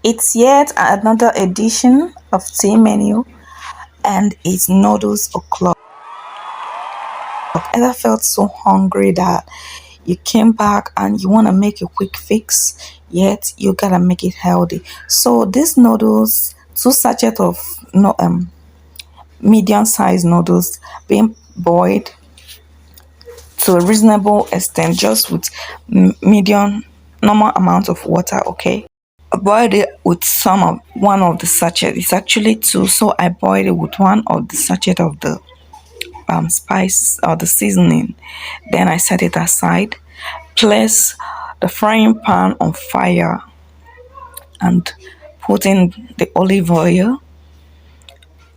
It's yet another edition of tea menu, and it's noodles o'clock. Ever felt so hungry that you came back and you want to make a quick fix, yet you gotta make it healthy? So these noodles, two sachets of no medium sized noodles being boiled to a reasonable extent, just with medium normal amount of water. Okay, I boiled it with some of one of the sachet. It's actually two, so I boiled it with one of the sachet of the spice or the seasoning. Then I set it aside. Place the frying pan on fire and put in the olive oil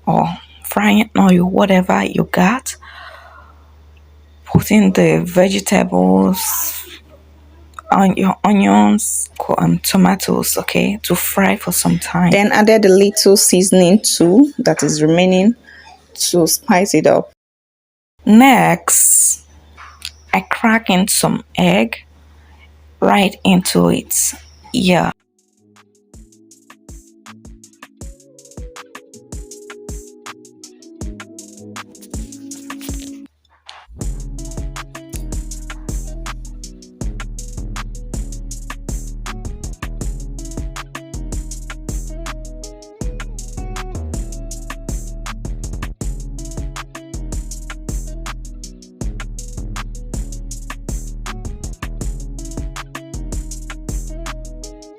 or frying oil, whatever you got. Put in the vegetables, your onions, tomatoes, okay, to fry for some time. Then added a little seasoning too that is remaining to spice it up. Next, I crack in some egg right into it. Yeah.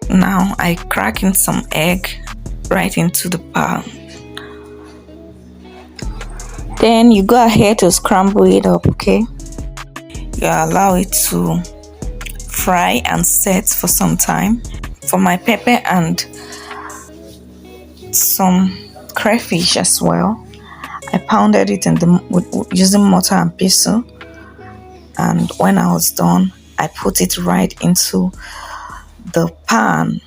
Now I crack in some egg right into the pan. Then you go ahead to scramble it up, okay? You allow it to fry and set for some time. For my pepper and some crayfish as well, I pounded it in using mortar and pestle. And when I was done, I put it right into the pan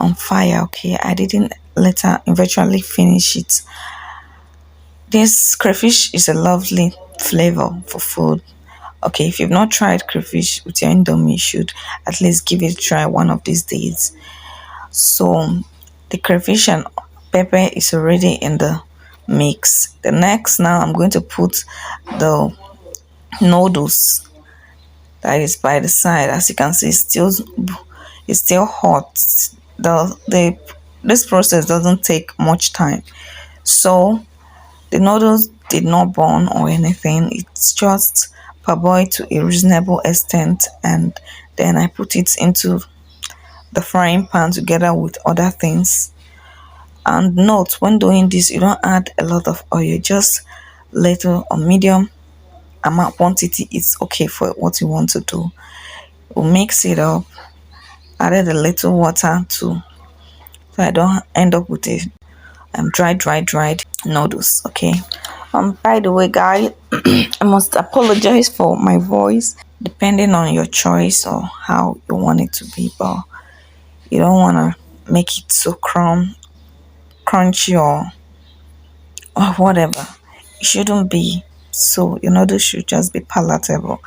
on fire. Okay, I didn't later eventually finish it. This crayfish is a lovely flavor for food. Okay, if you've not tried crayfish with your Indomie, you should at least give it a try one of these days. So the crayfish and pepper is already in the mix. The next, now I'm going to put the noodles that is by the side. As you can see, it's still hot. This process doesn't take much time. So the noodles did not burn or anything. It's just parboiled to a reasonable extent, and then I put it into the frying pan together with other things. And note, when doing this, you don't add a lot of oil, just little or medium amount quantity is okay for what you want to do. We'll mix it up, added a little water too, so I don't end up with a dried noodles. Okay. By the way, guys, I must apologize for my voice. Depending on your choice or how you want it to be, but you don't want to make it so crunchy or whatever. It shouldn't be so. Your noodles should just be palatable.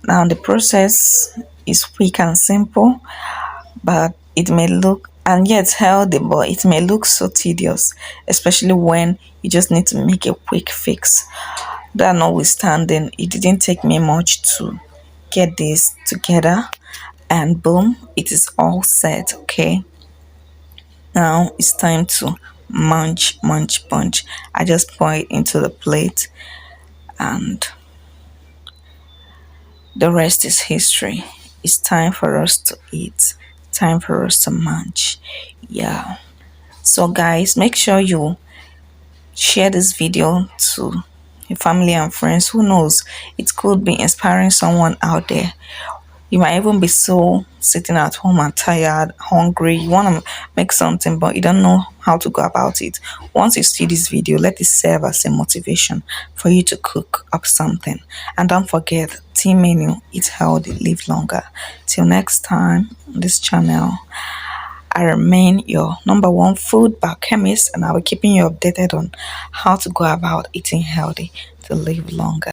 Now the process is quick and simple, but it may look and yet healthy, but it may look so tedious, especially when you just need to make a quick fix. That notwithstanding, it didn't take me much to get this together, and boom, it is all set. Okay, now it's time to munch. I just pour it into the plate, and the rest is history. It's time for us to eat, time for us to munch. Yeah. So guys, make sure you share this video to your family and friends. Who knows, it could be inspiring someone out there. You might even be so sitting at home and tired, hungry. You want to make something, but you don't know how to go about it. Once you see this video, let it serve as a motivation for you to cook up something. And don't forget, tea menu, eat healthy, live longer. Till next time on this channel, I remain your number one food biochemist, and I'll be keeping you updated on how to go about eating healthy to live longer.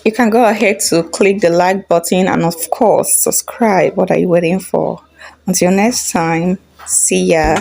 You can go ahead to click the like button and, of course, subscribe. What are you waiting for? Until next time, see ya.